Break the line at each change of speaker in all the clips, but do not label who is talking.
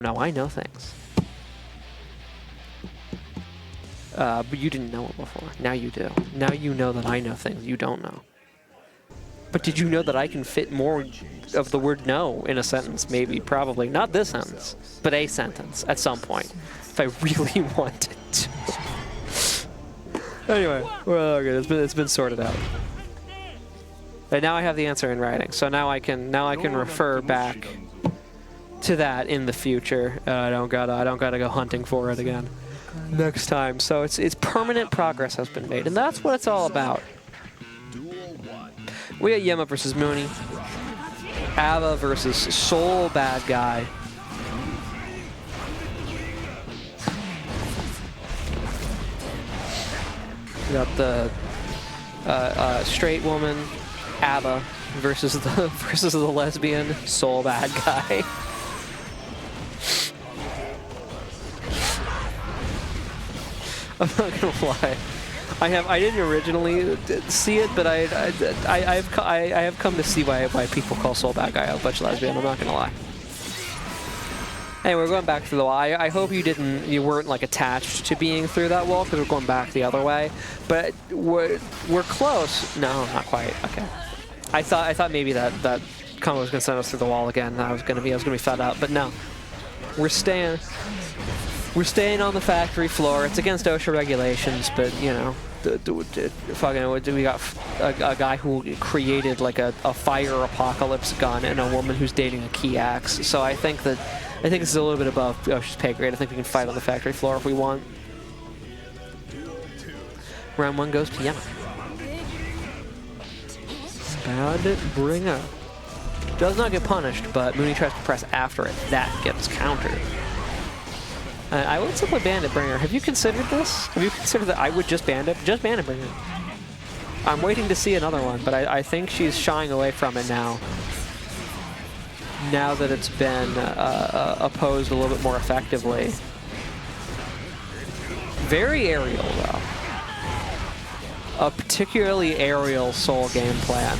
No, I know things. But you didn't know it before. Now you do. Now you know that I know things you don't know. But did you know that I can fit more of the word no in a sentence? Maybe, probably. Not this sentence, but a sentence at some point, if I really wanted to. Anyway, well, okay, it's been sorted out. And now I have the answer in writing, so now I can refer back to that in the future. I don't gotta go hunting for it again next time. So it's permanent progress has been made, and that's what it's all about. We got Yemma versus Mooney. A.B.A versus Soul Bad Guy. We got the straight woman A.B.A versus the lesbian Soul Bad Guy. I'm not gonna lie. I didn't originally see it, but I have come to see why people call Soul Bad Guy a bunch lesbian. I'm not gonna lie. Anyway, we're going back through the wall. I hope you weren't like attached to being through that wall, because we're going back the other way. But we're close. No, not quite. Okay. I thought maybe that combo was gonna send us through the wall again. I was gonna be fed up, but no. We're staying on the factory floor. It's against OSHA regulations, but you know, we got a guy who created like a fire apocalypse gun and a woman who's dating a key axe. So I think this is a little bit above OSHA's pay grade. I think we can fight on the factory floor if we want. Round 1 goes to Yemma. Bandit Bringer. Does not get punished, but Mooney tries to press after it. That gets countered. I would simply Bandit Bringer. Have you considered this? Have you considered that I would just Bandit Bringer? I'm waiting to see another one, but I think she's shying away from it now. Now that it's been opposed a little bit more effectively. Very aerial, though. A particularly aerial Soul game plan.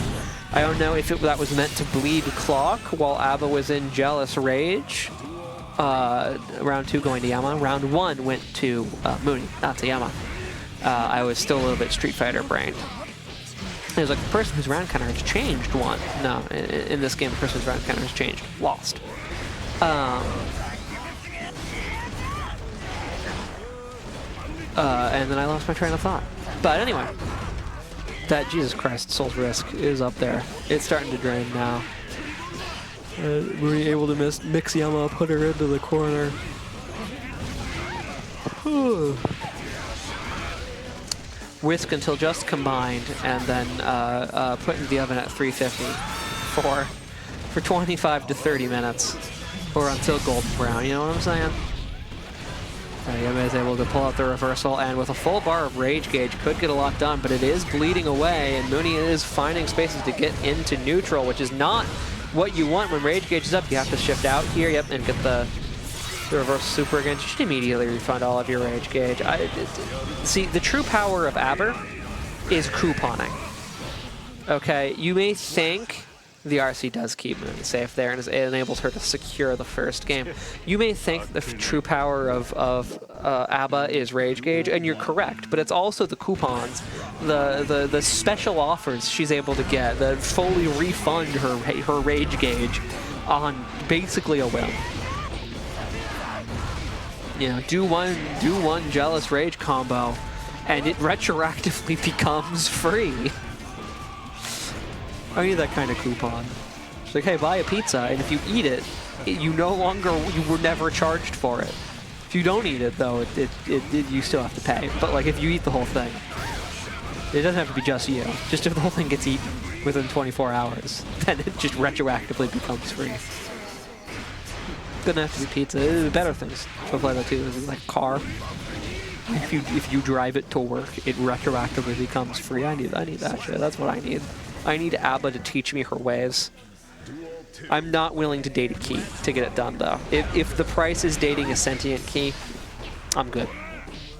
I don't know if that was meant to bleed clock while A.B.A was in Jealous Rage. Round 2 going to Yemma. Round 1 went to Mooney, not to Yemma. I was still a little bit Street Fighter brained. It was like the person whose round counter has changed won. No, in this game, the person whose round counter has changed lost. And then I lost my train of thought. But anyway, that Jesus Christ Soul's Risk is up there. It's starting to drain now. Were you able to mix Yemma, put her into the corner? Whisk until just combined, and then put in the oven at 350 for 25 to 30 minutes, or until golden brown. You know what I'm saying? Yemma is able to pull out the reversal, and with a full bar of Rage Gauge, could get a lot done, but it is bleeding away, and Mooney is finding spaces to get into neutral, which is not what you want when Rage Gauge is up. You have to shift out here, yep, and get the reverse super again. You should immediately refund all of your Rage Gauge. See, the true power of A.B.A is couponing. Okay, you may think the RC does keep Mooney safe there, and it enables her to secure the first game. You may think the true power of A.B.A is Rage Gauge, and you're correct, but it's also the coupons, the special offers she's able to get that fully refund her Rage Gauge on basically a whim. You know, do one Jealous Rage combo, and it retroactively becomes free. I need that kind of coupon. It's like, hey, buy a pizza, and if you eat it, you were never charged for it. If you don't eat it, though, you still have to pay. But like, if you eat the whole thing, it doesn't have to be just you. Just if the whole thing gets eaten within 24 hours, then it just retroactively becomes free. Doesn't have to be pizza. Better things to play that too. Like car. If you drive it to work, it retroactively becomes free. I need that shit. That's what I need. I need A.B.A to teach me her ways. I'm not willing to date a key to get it done, though. If the price is dating a sentient key, I'm good.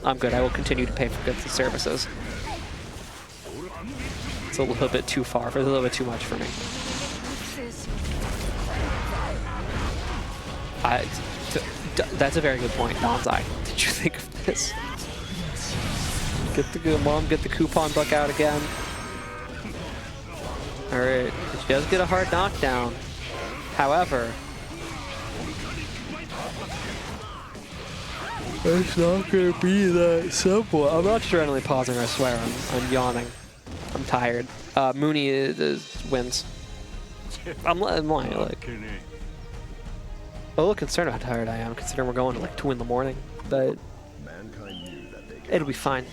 I'm good. I will continue to pay for goods and services. It's a little bit too far. It's a little bit too much for me. That's a very good point, Donzai. Did you think of this? Get the mom, get the coupon book out again. All right, she does get a hard knockdown. However, it's not gonna be that simple. I'm not adrenaline pausing, I swear. I'm yawning. I'm tired. Mooney wins. I'm lying, like. I'm a little concerned how tired I am, considering we're going to like 2 in the morning, but it'll be fine.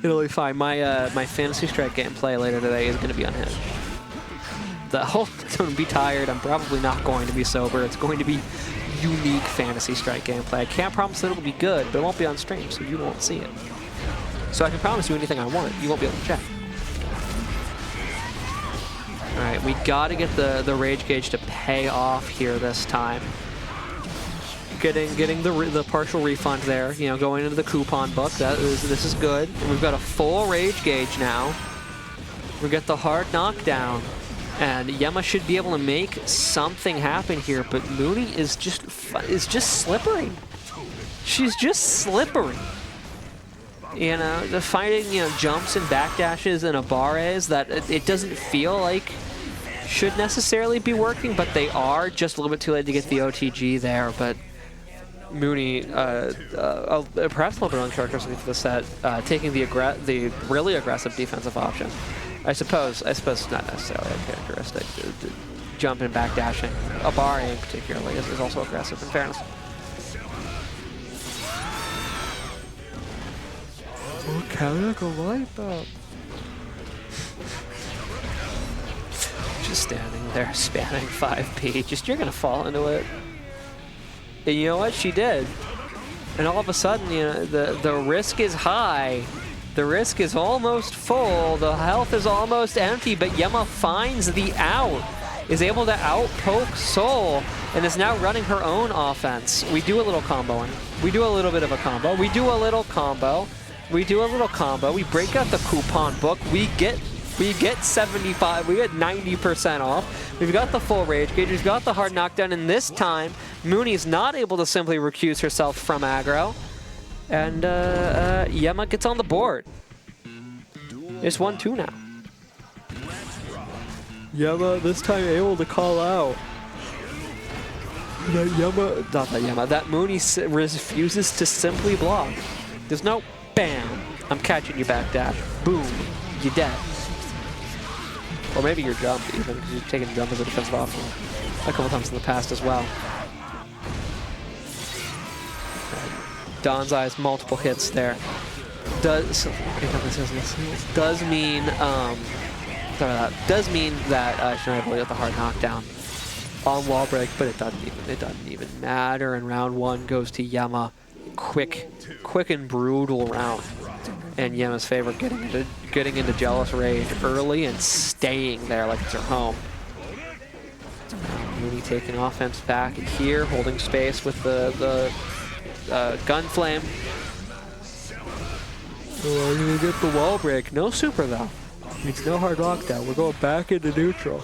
It'll be fine. My Fantasy Strike gameplay later today is going to be unhinged. The whole going to be tired. I'm probably not going to be sober. It's going to be unique Fantasy Strike gameplay. I can't promise that it'll be good, but it won't be on stream, so you won't see it. So I can promise you anything I want. You won't be able to check. All right, we got to get the rage gauge to pay off here this time. Getting the partial refund there, you know, going into the coupon book. This is good. And we've got a full rage gauge now. We get the hard knockdown, and Yemma should be able to make something happen here. But Mooney is just slippery. She's just slippery. You know, the fighting, you know, jumps and backdashes and A.B.A.s that it doesn't feel like should necessarily be working, but they are. Just a little bit too late to get the OTG there, but Mooney, perhaps a little bit uncharacteristic for the set, taking the really aggressive defensive option. I suppose it's not necessarily uncharacteristic. Jump and backdashing, A.B.A. particularly, is also aggressive, in fairness. Mechanical light bulb. Just standing there, spamming 5P. Just, you're gonna fall into it. And you know what? She did. And all of a sudden, you know, the risk is high. The risk is almost full. The health is almost empty, but Yemma finds the out. Is able to out-poke Soul, and is now running her own offense. We do a little comboing. We do a little bit of a combo. We do a little combo. We do a little combo. We break out the coupon book. We get 75. We get 90% off. We've got the full rage gauge. We've got the hard knockdown, and this time Mooney's not able to simply recuse herself from aggro, and Yemma gets on the board. It's 1-2 now. Yemma this time able to call out. That Mooney refuses to simply block. There's no bam, I'm catching you backdash. Boom, you're dead. Or maybe you're jump, even because you've taken jump as a defensive option a couple times in the past as well. Donzai's multiple hits there does mean she's not able to get the hard knockdown on wall break, but it doesn't even matter. And round 1 goes to Yemma. Quick and brutal round in Yemma's favor, getting into Jealous Rage early and staying there like it's her home. Mooney taking offense back here, holding space with the gun flame. We're gonna get the wall break. No super though. Means no hard lockdown. We're going back into neutral.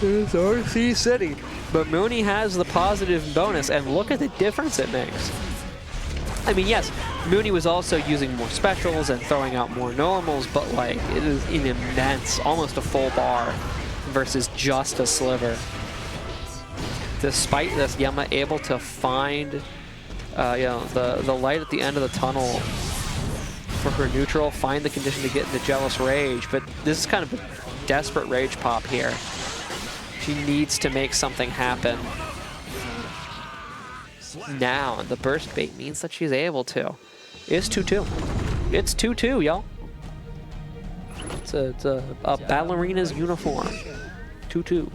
It's RC City. But Mooney has the positive bonus, and look at the difference it makes. I mean, yes, Mooney was also using more specials and throwing out more normals, but like, it is an immense, almost a full bar versus just a sliver. Despite this, Yemma able to find you know, the light at the end of the tunnel for her neutral, find the condition to get into Jealous Rage, but this is kind of a desperate rage pop here. She needs to make something happen now, and the burst bait means that she's able to. It's 2-2. It's 2-2, y'all. It's a ballerina's uniform. 2-2.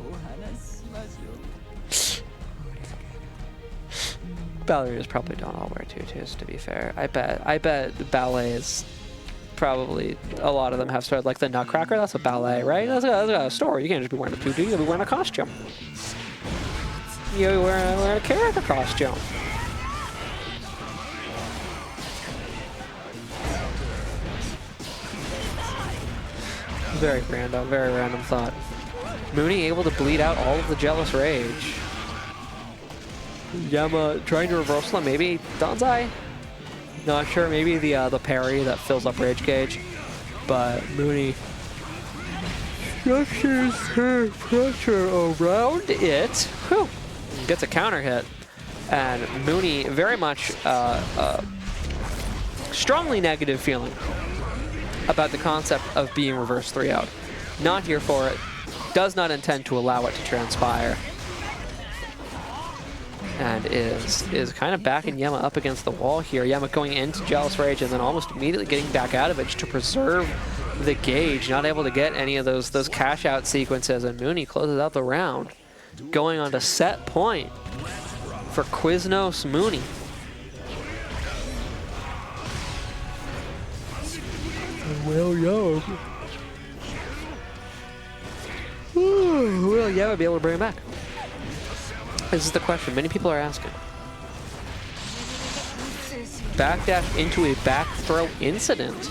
Ballerinas probably don't all wear tutus, to be fair. I bet ballets probably, a lot of them have started, like the Nutcracker, that's a ballet, right? That's a store. You can't just be wearing a tutu, you'll be wearing a costume. You'll be wearing a character costume. Very random thought. Mooni able to bleed out all of the Jealous Rage. Yemma trying to reversal him, maybe Danzai? Not sure, maybe the parry that fills up Rage Gauge. But Mooni structures her pressure around it. Whew. Gets a counter hit. And Mooni very much strongly negative feeling about the concept of being reverse 3 out. Not here for it. Does not intend to allow it to transpire. And is kind of backing Yemma up against the wall here. Yemma going into Jealous Rage and then almost immediately getting back out of it just to preserve the gauge. Not able to get any of those cash out sequences, and Mooni closes out the round. Going on to set point for Quiznos Mooni. Will Yemma be able to bring him back? This is the question many people are asking. Backdash into a back throw incident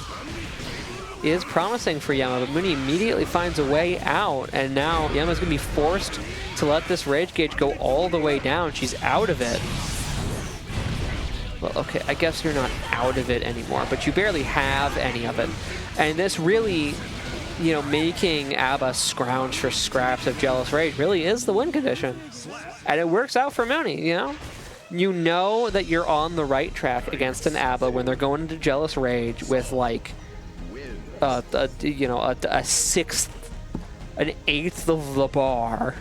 is promising for Yemma, but Mooni immediately finds a way out, and now Yemma's going to be forced to let this Rage Gauge go all the way down. She's out of it. Well, okay, I guess you're not out of it anymore, but you barely have any of it. And this really, you know, making A.B.A scrounge for scraps of Jealous Rage really is the win condition. And it works out for Mooni, you know? You know that you're on the right track against an A.B.A when they're going into Jealous Rage with, like, you know, a sixth, an eighth of the bar.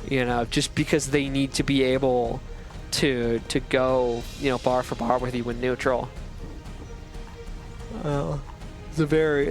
You know, just because they need to be able to go, you know, bar for bar with you in neutral. Well, it's a very